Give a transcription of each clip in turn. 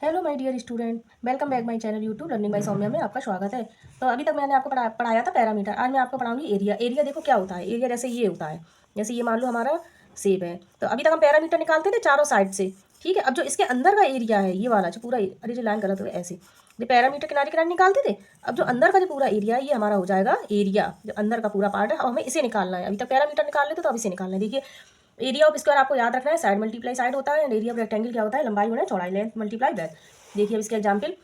Hello my dear student, welcome back my channel YouTube learning by Saumya में आपका स्वागत है। तो अभी तक मैंने आपको पढ़ाया था पैरामीटर। आज मैं आपको पढ़ाऊंगी एरिया। एरिया देखो क्या होता है। एरिया जैसे ये होता है, जैसे ये मान लो हमारा सेब है। तो अभी तक हम पैरामीटर निकालते थे चारों साइड से, ठीक है। अब जो इसके अंदर का एरिया है ये वाला जो पूरा, अरे जो लाइन गलत हो गई ऐसे, ये पैरामीटर किनारे किनारे निकालते थे। अब जो अंदर का जो पूरा एरिया है ये हमारा हो जाएगा एरिया। जो अंदर का पूरा पार्ट है, अब हमें इसे निकालना है। अभी तक पैरामीटर निकाल लेते तो अब इसे निकालना है। देखिए, एरिया ऑफ स्क्वायर आपको याद रखना है, साइड मल्टीप्लाई साइड होता है। एंड एरिया ऑफ रेक्टेंगल क्या होता है, लंबाई गुणा चौड़ाई, लेंथ मल्टीप्लाई ब्रेथ। देखिए अब इसके एग्जाम्पल,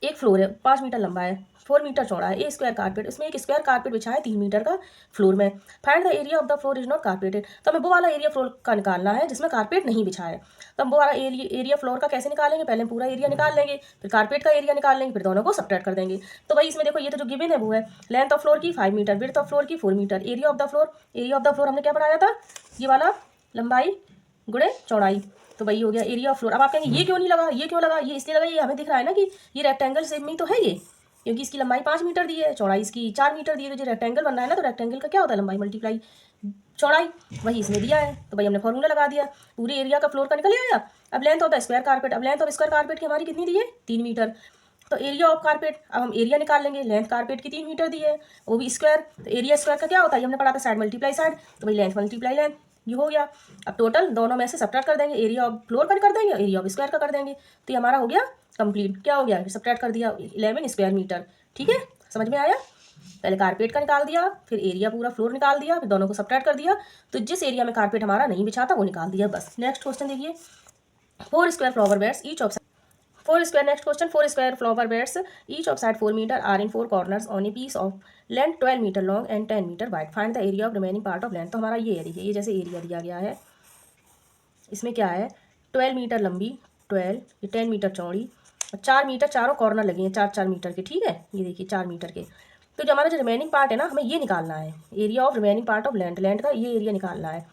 एक फ्लोर है 5 मीटर लंबा है, 4 मीटर चौड़ा है, ए स्क्वायर कारपेट, उसमें एक स्क्वायर कारपेट बिछा है 3 मीटर का फ्लोर में। Find the area of the floor is not carpeted. तो हमें वो वाला एरिया फ्लोर का निकालना है जिसमें कारपेट नहीं बिछा है। तो हम वो वाला एरिया फ्लोर का कैसे निकालेंगे, पहले हम पूरा एरिया निकाल लेंगे, फिर कारपेट का एरिया निकाल लेंगे, फिर दोनों को सब्ट्रैक्ट कर देंगे। तो भाई इसमें देखो, ये तो जो गिवन है वो है लेंथ ऑफ फ्लोर की 5 मीटर, विड्थ ऑफ फ्लोर की 4 meter, area of the floor, area of the floor हमने क्या पढ़ाया था, ये वाला लंबाई गुणे चौड़ाई। तो वही हो गया एरिया ऑफ फ्लोर। अब आप कहेंगे ये क्यों नहीं लगा, ये क्यों लगा, ये इसलिए लगा, ये हमें दिख रहा है ना कि ये रेक्टेंगल शेप में ही तो है ये, क्योंकि इसकी लंबाई 5 मीटर दी है, चौड़ाई इसकी 4 मीटर दी है। तो जो रेक्टेंगल बन रहा है ना, तो रेक्टेंगल का क्या होता है, लंबाई मल्टीप्लाई चौड़ाई, वही इसमें दिया है। तो भाई हमने फॉर्मूला लगा दिया, पूरे एरिया का फ्लोर का निकल आया। अब length of the square carpet, अब लेंथ ऑफ स्क्वायर कारपेट की हमारी कितनी दी है, 3 मीटर। तो एरिया ऑफ कारपेट, अब हम एरिया निकाल लेंगे, लेंथ कारपेट की 3 मीटर दी है, वो भी स्क्वायर। तो एरिया स्क्वायर का क्या होता है, हमने पढ़ा था साइड मल्टीप्लाई साइड, तो भाई लेंथ मल्टीप्लाई लेंथ, ये हो गया। अब टोटल दोनों में से सब्ट्रैक्ट कर देंगे, एरिया ऑफ फ्लोर का कर देंगे, एरिया ऑफ स्क्वायर का कर देंगे। तो ये हमारा हो गया कंप्लीट। क्या हो गया, सब्ट्रैक्ट कर दिया 11 स्क्वायर मीटर। ठीक है, समझ में आया। पहले कारपेट का निकाल दिया, फिर एरिया पूरा फ्लोर निकाल दिया, फिर दोनों को सब्ट्रैक्ट कर दिया। तो जिस एरिया में कारपेट हमारा नहीं बिछा था वो निकाल दिया, बस। नेक्स्ट क्वेश्चन देखिए, 4 square flower beds each of 4 square, next question, 4 square flower beds each of side 4 meter are in 4 corners on a piece of length 12 meter long and 10 meter wide. Find the area of remaining part of length. तो हमारा ये है, देखिए ये जैसे area दिया गया है, इसमें क्या है, 12 मीटर लंबी, 12, ये 10 मीटर चौड़ी, और 4 मीटर चारों कॉर्नर लगे हैं, 4-4 मीटर के, ठीक है। ये देखिए 4 मीटर के। तो जो हमारा जो रिमेनिंग पार्ट है ना, हमें ये निकालना है, area of remaining part of land, land का ये एरिया निकालना है।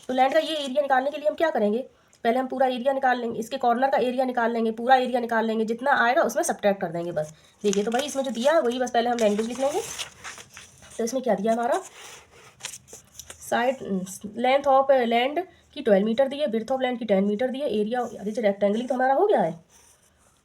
तो लैंड का ये एरिया निकालने के लिए हम क्या करेंगे, पहले हम पूरा एरिया निकाल लेंगे, इसके कॉर्नर का एरिया निकाल लेंगे, पूरा एरिया निकाल लेंगे, जितना आएगा उसमें सब्ट्रैक्ट कर देंगे, बस। देखिए तो भाई इसमें जो दिया है वही बस पहले हम लैंग्वेज लिख लेंगे। तो इसमें क्या दिया हमारा, साइड लेंथ ऑफ लैंड की 12 मीटर दी है, विड्थ ऑफ लैंड की 10 मीटर दी है, एरिया अरे जो रेक्टेंगल ही तो हमारा हो गया है,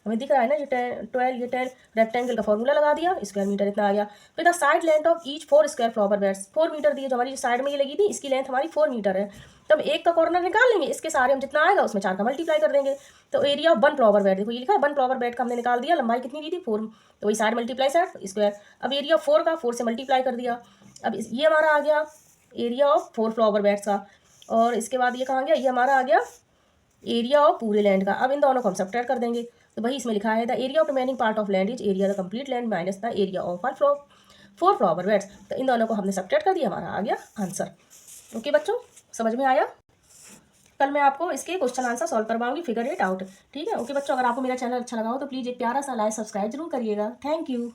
हमें दिख रहा है ना, ये 12, ये 10, रेक्टेंगल का फॉर्मूला लगा दिया, स्क्वायर मीटर इतना आ गया। फिर the side length of each 4 square flower beds, 4 metre दी है, जो हमारी साइड में ये लगी थी इसकी लेंथ हमारी 4 मीटर है। तो हम एक का कॉर्नर निकाल लेंगे, इसके सारे हम जितना आएगा उसमें 4 का मल्टीप्लाई कर देंगे। तो एरिया ऑफ 1 फ्लावर बेड, देखो ये लिखा है 1 फ्लावर बेड का हमने निकाल दिया, लंबाई कितनी दी थी 4, तो वही साइड मल्टीप्लाई साइड स्क्वायर। अब एरिया ऑफ 4 का 4 से मल्टीप्लाई कर दिया। अब ये हमारा आ गया एरिया ऑफ 4 फ्लावर बेड्स का, और इसके बाद ये कहाँ गया, ये हमारा आ गया एरिया ऑफ पूरे लैंड का। अब इन दोनों को हम सब्ट्रैक्ट कर देंगे। तो वही इसमें लिखा है the area of remaining part of land is area the complete land minus the area of 4 flower beds. तो इन दोनों को हमने सब्ट्रैक्ट कर दिया, हमारा आ गया आंसर। ओके बच्चों, समझ में आया। कल मैं आपको इसके क्वेश्चन आंसर सॉल्व करवाऊंगी, फिगर इट आउट। ठीक है, ओके बच्चों, अगर आपको मेरा चैनल अच्छा लगा हो तो प्लीज़ एक प्यारा सा लाइक सब्सक्राइब जरूर करिएगा। Thank you.